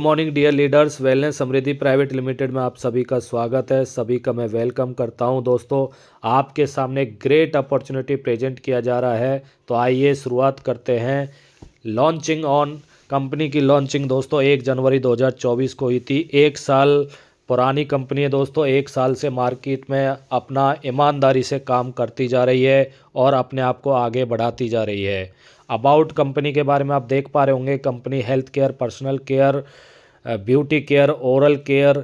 Morning dear leaders, wellness समृद्धि private limited में आप सभी का स्वागत है। सभी का मैं वेलकम करता हूं। दोस्तों, आपके सामने ग्रेट अपॉर्चुनिटी प्रेजेंट किया जा रहा है, तो आइए शुरुआत करते हैं। लॉन्चिंग ऑन कंपनी की लॉन्चिंग दोस्तों 1 जनवरी 2024 को हुई थी। 1 साल पुरानी कंपनी है दोस्तों। 1 साल से मार्केट में अपना ईमानदारी से काम करती जा रही है और अपने आप को आगे बढ़ाती जा रही है। अबाउट कंपनी के बारे में आप देख पा रहे होंगे। Company health care, personal care, beauty care, oral care,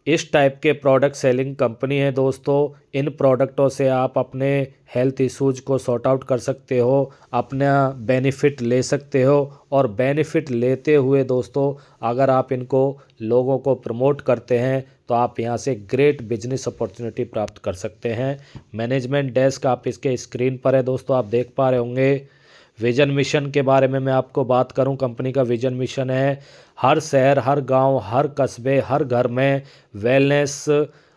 इस टाइप के प्रोडक्ट सेलिंग कंपनी है दोस्तों। इन प्रोडक्टों से आप अपने हेल्थ इश्यूज को सॉर्ट आउट कर सकते हो, अपना बेनिफिट ले सकते हो। और बेनिफिट लेते हुए दोस्तों, अगर आप इनको लोगों को प्रमोट करते हैं तो आप यहाँ से ग्रेट बिजनेस अपॉर्चुनिटी प्राप्त कर सकते हैं। मैनेजमेंट डेस्क आप इसके स्क्रीन पर है दोस्तों, आप देख पा रहे होंगे। विजन मिशन के बारे में मैं आपको बात करूं, कंपनी का विजन मिशन है हर शहर, हर गांव, हर कस्बे, हर घर में वेलनेस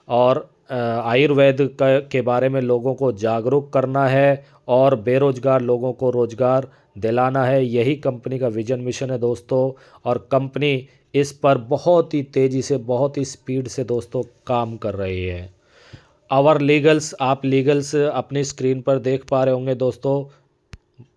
और आयुर्वेद के बारे में लोगों को जागरूक करना है और बेरोजगार लोगों को रोजगार दिलाना है। यही कंपनी का विजन मिशन है दोस्तों। और कंपनी इस पर बहुत ही तेज़ी से, बहुत ही स्पीड से दोस्तों काम कर रही है। आवर लीगल्स, आप लीगल्स अपनी स्क्रीन पर देख पा रहे होंगे दोस्तों।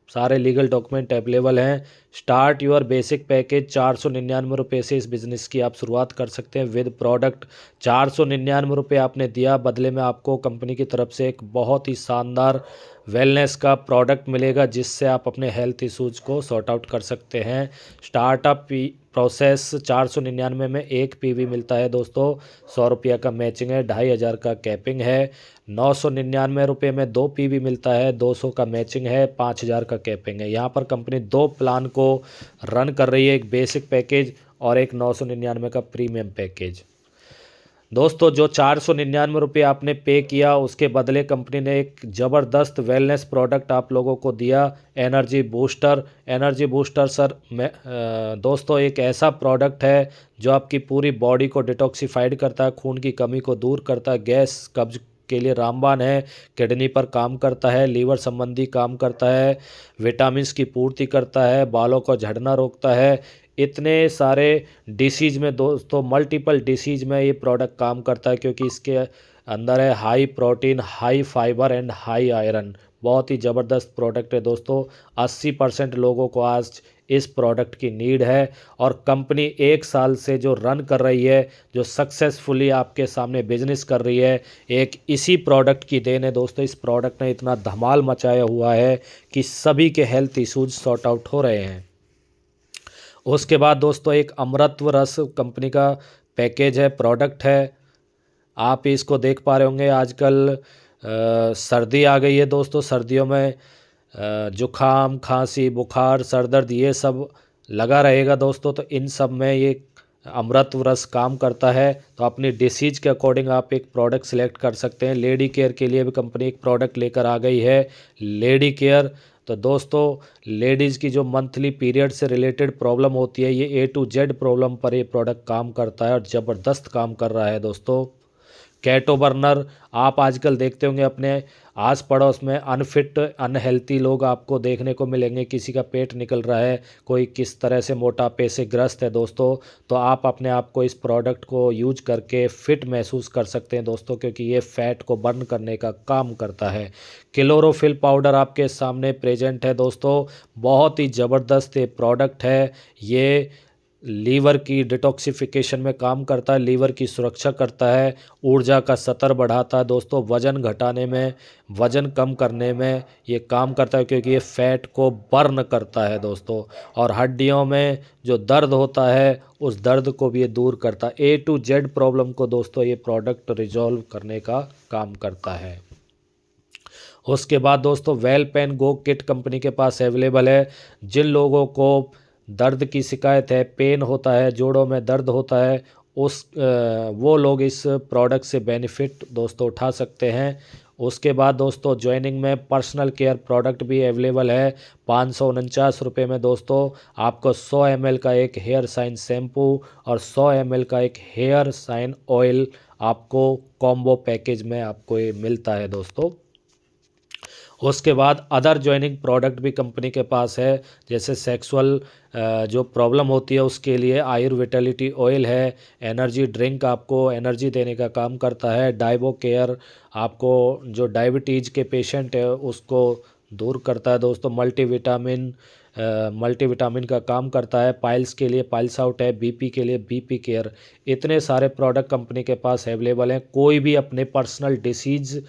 सारे लीगल डॉक्यूमेंट अवेलेबल हैं। स्टार्ट योर बेसिक पैकेज 499 रुपये से इस बिज़नेस की आप शुरुआत कर सकते हैं विद प्रोडक्ट। 499 रुपये आपने दिया, बदले में आपको कंपनी की तरफ से एक बहुत ही शानदार वेलनेस का प्रोडक्ट मिलेगा, जिससे आप अपने हेल्थ इश्यूज को सॉर्ट आउट कर सकते हैं। स्टार्टअप प्रोसेस 499 में 1 पीवी मिलता है दोस्तों। 100 रुपये का मैचिंग है, 2500 का कैपिंग है। 999 रुपये में 2 पीवी मिलता है, 200 का मैचिंग है, 5000 का कैपिंग है। यहाँ पर कंपनी 2 प्लान को रन कर रही है, एक बेसिक पैकेज और एक 999 का प्रीमियम पैकेज। दोस्तों, जो 499 रुपये आपने पे किया, उसके बदले कंपनी ने एक ज़बरदस्त वेलनेस प्रोडक्ट आप लोगों को दिया, energy booster. Energy booster sir दोस्तों एक ऐसा प्रोडक्ट है जो आपकी पूरी बॉडी को डिटॉक्सिफाइड करता है, खून की कमी को दूर करता है, गैस कब्ज के लिए रामबाण है, किडनी पर काम करता है, लीवर संबंधी काम करता है, विटामिन्स की पूर्ति करता है, बालों को झड़ना रोकता है। इतने सारे डिसीज़ में दोस्तों, मल्टीपल डिसीज़ में ये प्रोडक्ट काम करता है, क्योंकि इसके अंदर है high protein, high fibre and high iron. बहुत ही ज़बरदस्त प्रोडक्ट है दोस्तों। 80% लोगों को आज इस प्रोडक्ट की नीड है और कंपनी 1 साल से जो रन कर रही है, जो सक्सेसफुली आपके सामने बिजनेस कर रही है, एक इसी प्रोडक्ट की देन है दोस्तों। इस प्रोडक्ट ने इतना धमाल मचाया हुआ है कि सभी के हेल्थ इश्यूज सॉर्ट आउट हो रहे हैं। उसके बाद दोस्तों एक अमृतव रस कंपनी का पैकेज है, प्रोडक्ट है। आप इसको देख पा रहे होंगे। आजकल सर्दी आ गई है दोस्तों। सर्दियों में जुखाम, खांसी, बुखार, सर दर्द ये सब लगा रहेगा दोस्तों। तो इन सब में ये अमृतव रस काम करता है। तो अपनी डिसीज के अकॉर्डिंग आप एक प्रोडक्ट सिलेक्ट कर सकते हैं। लेडी केयर के लिए भी कंपनी एक प्रोडक्ट लेकर आ गई है, लेडी केयर। तो दोस्तों, लेडीज़ की जो मंथली पीरियड से रिलेटेड प्रॉब्लम होती है, ये A to Z प्रॉब्लम पर ये प्रोडक्ट काम करता है और ज़बरदस्त काम कर रहा है दोस्तों। कैटो बर्नर, आप आजकल देखते होंगे अपने आस पड़ोस में अनफिट, अनहेल्थी लोग आपको देखने को मिलेंगे। किसी का पेट निकल रहा है, कोई किस तरह से मोटापे से ग्रस्त है दोस्तों। तो आप अपने आप को इस प्रोडक्ट को यूज करके फिट महसूस कर सकते हैं दोस्तों, क्योंकि ये फैट को बर्न करने का काम करता है। क्लोरोफिल पाउडर आपके सामने प्रेजेंट है दोस्तों। बहुत ही ज़बरदस्त ये प्रोडक्ट है। ये लीवर की डिटॉक्सिफिकेशन में काम करता है, लीवर की सुरक्षा करता है, ऊर्जा का स्तर बढ़ाता है दोस्तों, वज़न घटाने में, वज़न कम करने में ये काम करता है, क्योंकि ये फैट को बर्न करता है दोस्तों। और हड्डियों में जो दर्द होता है, उस दर्द को भी ये दूर करता है। A to Z प्रॉब्लम को दोस्तों ये प्रोडक्ट रिजॉल्व करने का काम करता है। उसके बाद दोस्तों वेल पेन गो किट कंपनी के पास अवेलेबल है। जिन लोगों को दर्द की शिकायत है, पेन होता है, जोड़ों में दर्द होता है, वो लोग इस प्रोडक्ट से बेनिफिट दोस्तों उठा सकते हैं। उसके बाद दोस्तों ज्वाइनिंग में पर्सनल केयर प्रोडक्ट भी अवेलेबल है। 549 रुपये में दोस्तों आपको 100 ml का एक हेयर शाइन शैम्पू और 100 ml का एक हेयर शाइन ऑयल आपको कॉम्बो पैकेज में आपको ये मिलता है दोस्तों। उसके बाद अदर ज्वाइनिंग प्रोडक्ट भी कंपनी के पास है, जैसे सेक्सुअल जो प्रॉब्लम होती है उसके लिए आयुर्विटलिटी ऑयल है, एनर्जी ड्रिंक आपको एनर्जी देने का काम करता है, डाइबो केयर आपको जो डायबिटीज़ के पेशेंट है उसको दूर करता है दोस्तों, मल्टीविटामिन का काम करता है, पाइल्स के लिए पाइल्स आउट है, बीपी के लिए बीपी केयर। इतने सारे प्रोडक्ट कंपनी के पास अवेलेबल हैं। कोई भी अपने पर्सनल डिसीज़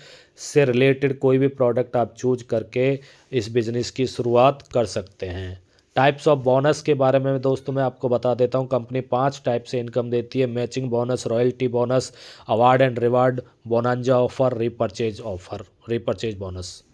से रिलेटेड कोई भी प्रोडक्ट आप चूज करके इस बिज़नेस की शुरुआत कर सकते हैं। टाइप्स ऑफ बोनस के बारे में दोस्तों मैं आपको बता देता हूँ। कंपनी 5 टाइप से इनकम देती है: matching bonus, royalty bonus, award and reward, bonanza offer, repurchase bonus.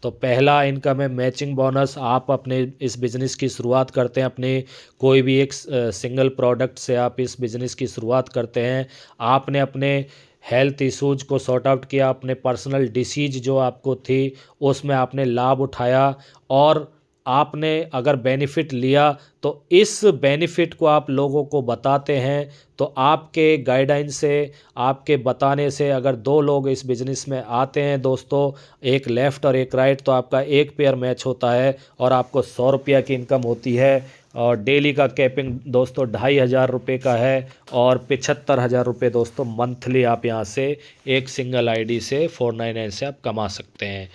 तो पहला इनकम है मैचिंग बोनस। आप अपने इस बिज़नेस की शुरुआत करते हैं, अपने कोई भी एक सिंगल प्रोडक्ट से आप इस बिज़नेस की शुरुआत करते हैं। आपने अपने हेल्थ इश्यूज को सॉर्ट आउट किया, अपने पर्सनल डिसीज जो आपको थी उसमें आपने लाभ उठाया और आपने अगर बेनिफिट लिया तो इस बेनिफिट को आप लोगों को बताते हैं। तो आपके गाइडलाइन से, आपके बताने से अगर 2 लोग इस बिज़नेस में आते हैं दोस्तों, एक लेफ़्ट और एक राइट, तो आपका एक पेयर मैच होता है और आपको 100 रुपया की इनकम होती है। और डेली का कैपिंग दोस्तों 2,500 रुपये का है और 75,000 रुपये दोस्तों मंथली आप यहाँ से एक सिंगल आईडी से 499 से आप कमा सकते हैं।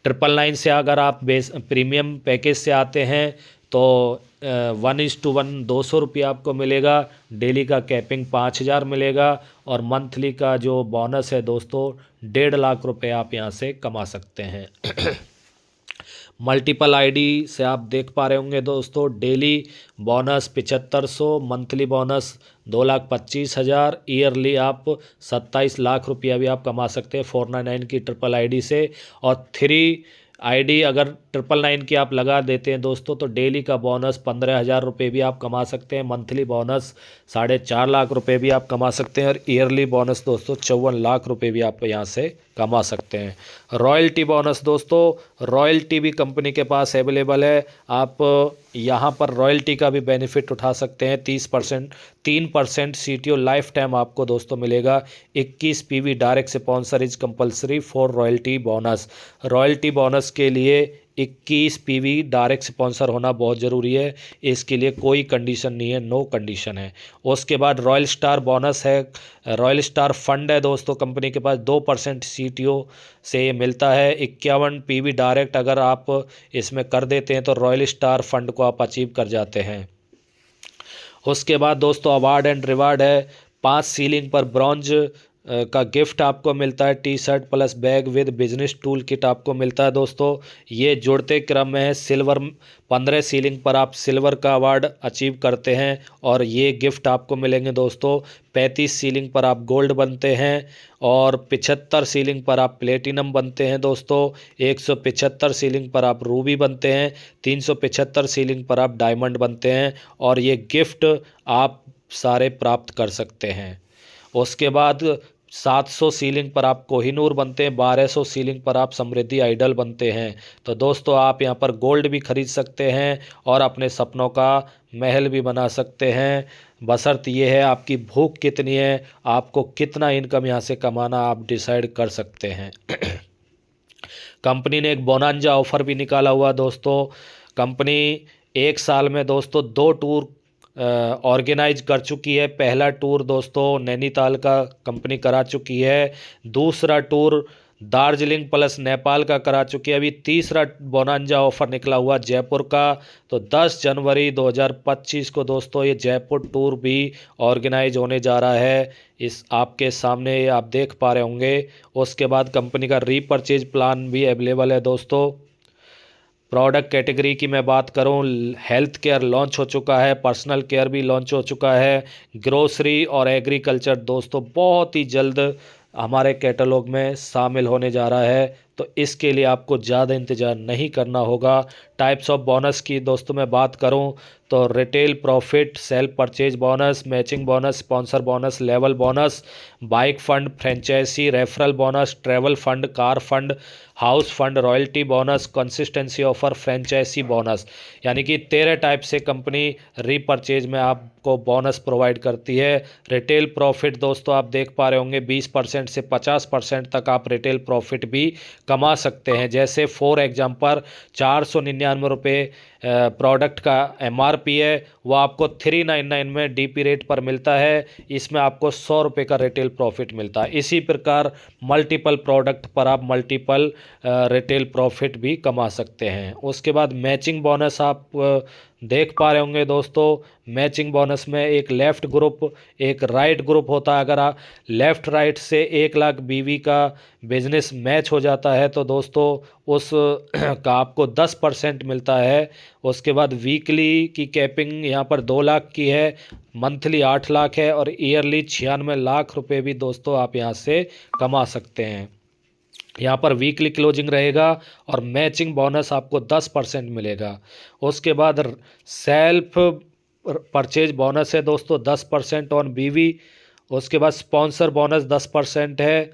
999 से अगर आप बेस प्रीमियम पैकेज से आते हैं तो 1:1 200 रुपया आपको मिलेगा, डेली का कैपिंग 5,000 मिलेगा और मंथली का जो बोनस है दोस्तों 1.5 लाख रुपये आप यहाँ से कमा सकते हैं। मल्टीपल आईडी से आप देख पा रहे होंगे दोस्तों, daily bonus 7500, monthly bonus 2,25,000, yearly आप 27 लाख रुपया भी आप कमा सकते हैं 499 की ट्रिपल आईडी से। और 3 आईडी अगर 999 की आप लगा देते हैं दोस्तों तो डेली का बोनस 15,000 रुपये भी आप कमा सकते हैं, मंथली बोनस 4.5 लाख रुपये भी आप कमा सकते हैं और ईयरली बोनस दोस्तों 54 लाख रुपये भी आप यहाँ से कमा सकते हैं। रॉयल्टी बोनस दोस्तों, रॉयल्टी भी कंपनी के पास अवेलेबल है। आप यहाँ पर रॉयल्टी का भी बेनिफिट उठा सकते हैं। 3% CTO लाइफ टाइम आपको दोस्तों मिलेगा। 21 PV direct sponsor is compulsory for royalty bonus. Royalty bonus के लिए 21 PV डायरेक्ट स्पॉन्सर होना बहुत ज़रूरी है, इसके लिए कोई कंडीशन नहीं है, नो कंडीशन है। उसके बाद रॉयल स्टार बोनस है, रॉयल स्टार फंड है दोस्तों कंपनी के पास, 2% CTO से ये मिलता है। 51 PV डायरेक्ट अगर आप इसमें कर देते हैं तो रॉयल स्टार फंड को आप अचीव कर जाते हैं। उसके बाद दोस्तों अवार्ड एंड रिवार्ड है। 5 सीलिंग पर ब्रॉन्ज का गिफ्ट आपको मिलता है, T-shirt plus bag with business tool kit आपको मिलता है दोस्तों। ये जुड़ते क्रम में है। सिल्वर 15 सीलिंग पर आप सिल्वर का अवार्ड अचीव करते हैं और ये गिफ्ट आपको मिलेंगे दोस्तों। 35 सीलिंग पर आप गोल्ड बनते हैं और 75 सीलिंग पर आप प्लेटिनम बनते हैं दोस्तों। 175 सीलिंग पर आप रूबी बनते हैं। 375 सीलिंग पर आप डायमंड बनते हैं और ये गिफ्ट आप सारे प्राप्त कर सकते हैं। उसके बाद 700 सीलिंग पर आप कोहिनूर बनते हैं, 1200 सीलिंग पर आप समृद्धि आइडल बनते हैं। तो दोस्तों आप यहाँ पर गोल्ड भी खरीद सकते हैं और अपने सपनों का महल भी बना सकते हैं। बशर्त ये है आपकी भूख कितनी है, आपको कितना इनकम यहाँ से कमाना आप डिसाइड कर सकते हैं। कंपनी ने एक बोनांजा ऑफ़र भी निकाला हुआ दोस्तों। कंपनी 1 साल में दोस्तों 2 टूर ऑर्गेनाइज कर चुकी है। पहला टूर दोस्तों नैनीताल का कंपनी करा चुकी है, दूसरा टूर दार्जिलिंग प्लस नेपाल का करा चुकी है। अभी तीसरा बोनांजा ऑफ़र निकला हुआ जयपुर का। तो 10 जनवरी 2025 को दोस्तों ये जयपुर टूर भी ऑर्गेनाइज होने जा रहा है, इस आपके सामने आप देख पा रहे होंगे। उसके बाद कंपनी का रीपरचेज प्लान भी अवेलेबल है दोस्तों। प्रोडक्ट कैटेगरी की मैं बात करूं, हेल्थ केयर लॉन्च हो चुका है, पर्सनल केयर भी लॉन्च हो चुका है, ग्रोसरी और एग्रीकल्चर दोस्तों बहुत ही जल्द हमारे कैटलॉग में शामिल होने जा रहा है। तो इसके लिए आपको ज़्यादा इंतज़ार नहीं करना होगा। टाइप्स ऑफ बोनस की दोस्तों मैं बात करूं तो retail profit, self purchase bonus, matching bonus, sponsor bonus, level bonus, bike fund, franchisee, referral bonus, travel fund, car fund, house fund, royalty bonus, consistency offer, franchisee bonus, यानी कि 13 type से company repurchase में आपको bonus provide करती है। Retail profit दोस्तों आप देख पा रहे होंगे 20% से 50% तक आप रिटेल प्रॉफिट भी कमा सकते हैं। जैसे फॉर एग्जांपल 499 रुपये प्रोडक्ट का MRP है, वो आपको 399 में DP रेट पर मिलता है। इसमें आपको 100 रुपये का रिटेल प्रॉफिट मिलता है। इसी प्रकार मल्टीपल प्रोडक्ट पर आप मल्टीपल रिटेल प्रॉफिट भी कमा सकते हैं। उसके बाद मैचिंग बोनस आप देख पा रहे होंगे दोस्तों। मैचिंग बोनस में एक लेफ़्ट ग्रुप एक राइट ग्रुप होता है। अगर आप लेफ़्ट राइट से 1 लाख BV का बिजनेस मैच हो जाता है तो दोस्तों उस का आपको 10% मिलता है। उसके बाद वीकली की कैपिंग यहाँ पर 2 लाख की है, मंथली 8 लाख है और ईयरली 96 लाख रुपए भी दोस्तों आप यहाँ से कमा सकते हैं। यहाँ पर वीकली क्लोजिंग रहेगा और मैचिंग बोनस आपको 10% मिलेगा। उसके बाद सेल्फ परचेज बोनस है दोस्तों 10% ऑन BV। उसके बाद स्पॉन्सर बोनस 10% है।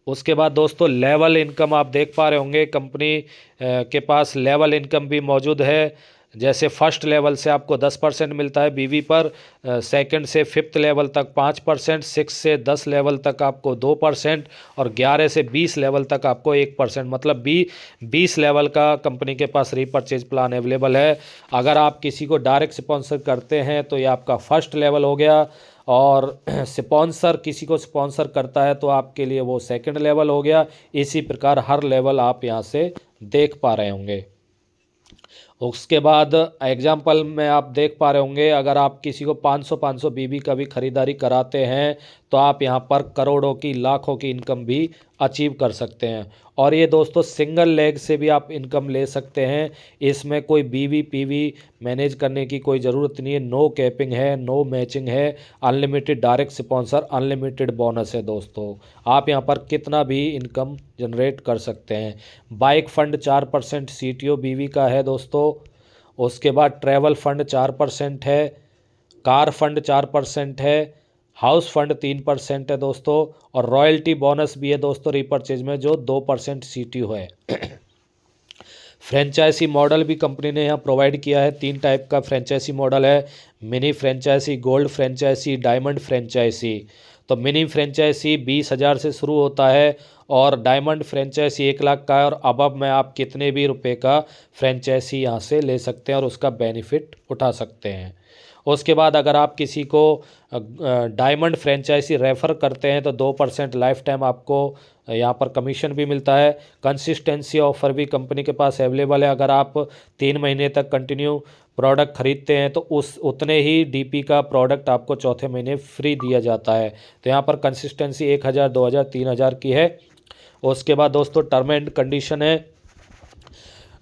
उसके बाद दोस्तों लेवल इनकम आप देख पा रहे होंगे कंपनी के पास लेवल इनकम भी मौजूद है। जैसे फर्स्ट लेवल से आपको 10% मिलता है BV पर, सेकंड से 5th लेवल तक 5%, 6 से 10 लेवल तक आपको 2% और 11 से 20 लेवल तक आपको 1%, मतलब 20 लेवल का कंपनी के पास रीपरचेज प्लान अवेलेबल है। अगर आप किसी को डायरेक्ट स्पॉन्सर करते हैं तो ये आपका फर्स्ट लेवल हो गया और स्पॉन्सर किसी को स्पॉन्सर करता है तो आपके लिए वो सेकंड लेवल हो गया। इसी प्रकार हर लेवल आप यहाँ से देख पा रहे होंगे। उसके बाद एग्जाम्पल में आप देख पा रहे होंगे, अगर आप किसी को 500 BV का भी ख़रीदारी कराते हैं तो आप यहाँ पर करोड़ों की लाखों की इनकम भी अचीव कर सकते हैं। और ये दोस्तों सिंगल लेग से भी आप इनकम ले सकते हैं। इसमें कोई BV PV मैनेज करने की कोई ज़रूरत नहीं है। नो कैपिंग है, नो मैचिंग है, unlimited direct sponsor, unlimited bonus है दोस्तों। आप यहाँ पर कितना भी इनकम जनरेट कर सकते हैं। बाइक फंड 4% CTO BV का है दोस्तों। उसके बाद ट्रैवल फंड 4% है, कार फंड 4% है, हाउस फंड 3% है दोस्तों और रॉयल्टी बोनस भी है दोस्तों रीपरचेज में जो 2% CTO है। फ्रेंचाइजी मॉडल भी कंपनी ने यहाँ प्रोवाइड किया है। 3 टाइप का फ्रेंचाइजी मॉडल है, mini franchisee, gold franchisee, diamond franchisee. तो मिनी फ्रेंचाइजी 20,000 से शुरू होता है और डायमंड फ्रेंचाइजी 1 लाख का है और अबव में आप कितने भी रुपए का फ्रेंचाइजी यहाँ से ले सकते हैं और उसका बेनिफिट उठा सकते हैं। उसके बाद अगर आप किसी को डायमंड फ्रेंचाइजी रेफ़र करते हैं तो 2% लाइफ टाइम आपको यहाँ पर कमीशन भी मिलता है। कंसिस्टेंसी ऑफ़र भी कंपनी के पास अवेलेबल है। अगर आप 3 महीने तक कंटिन्यू प्रोडक्ट ख़रीदते हैं तो उस उतने ही DP का प्रोडक्ट आपको चौथे महीने फ्री दिया जाता है। तो यहाँ पर कंसिस्टेंसी 1000, 2000, 3000 की है। उसके बाद दोस्तों टर्म एंड कंडीशन है,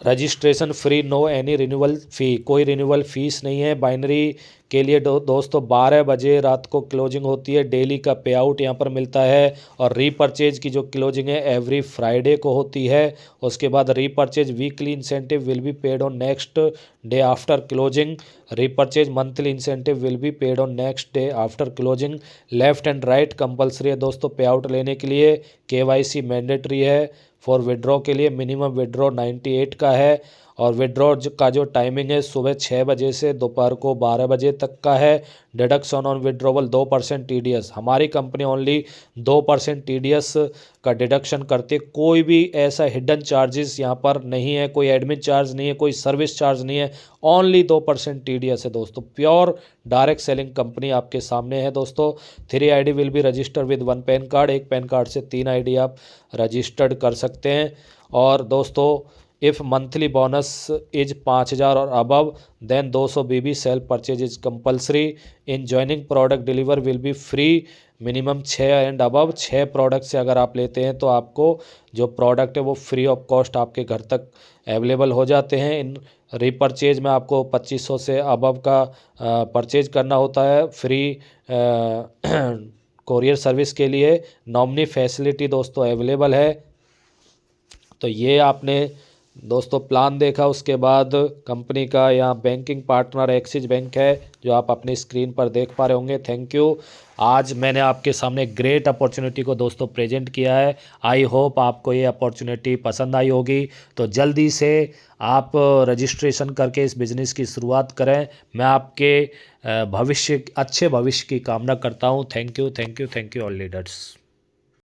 registration free, no any renewal fee, कोई रिन्यूअल फीस नहीं है। बाइनरी के लिए दोस्तों 12 बजे रात को क्लोजिंग होती है। डेली का पे आउट यहाँ पर मिलता है और रीपरचेज की जो क्लोजिंग है एवरी फ्राइडे को होती है। उसके बाद repurchase weekly incentive will be paid on next day after closing. Repurchase monthly incentive will be paid on next day after closing. Left and right compulsory है दोस्तों पे आउट लेने के लिए। KYC मैंडेटरी है। फॉर विड्रॉ के लिए minimum withdraw 98 का है और विड्रॉ का जो टाइमिंग है सुबह 6 बजे से दोपहर को 12 बजे तक का है। डिडक्शन ऑन विड्रॉवल 2% TDS, हमारी कंपनी ओनली 2% TDS का डिडक्शन करती है। कोई भी ऐसा हिडन चार्जेस यहाँ पर नहीं है, कोई एडमिन चार्ज नहीं है, कोई सर्विस चार्ज नहीं है, ओनली 2% TDS है दोस्तों। प्योर डायरेक्ट सेलिंग कंपनी आपके सामने है दोस्तों। 3 ID will be registered with 1 pan card, एक पैन कार्ड से 3 ID आप रजिस्टर्ड कर सकते हैं। और दोस्तों इफ़ मंथली बोनस इज 5000 और above than 200 BV self purchase is compulsory. In joining product deliver will be free. Minimum 6 and above 6 product से अगर आप लेते हैं तो आपको जो प्रोडक्ट है वो फ्री ऑफ कॉस्ट आपके घर तक अवेलेबल हो जाते हैं। इन रीपरचेज में आपको 2500 से अबव का परचेज करना होता है। फ्री कोरियर सर्विस के लिए नॉमिनी फैसिलिटी दोस्तों अवेलेबल है। तो ये आपने दोस्तों प्लान देखा। उसके बाद कंपनी का यहाँ बैंकिंग पार्टनर एक्सिस बैंक है जो आप अपनी स्क्रीन पर देख पा रहे होंगे। Thank you. आज मैंने आपके सामने ग्रेट अपॉर्चुनिटी को दोस्तों प्रेजेंट किया है। आई होप आपको ये अपॉर्चुनिटी पसंद आई होगी। तो जल्दी से आप रजिस्ट्रेशन करके इस बिज़नेस की शुरुआत करें। मैं आपके अच्छे भविष्य की कामना करता हूँ। Thank you, thank you, thank you all leaders.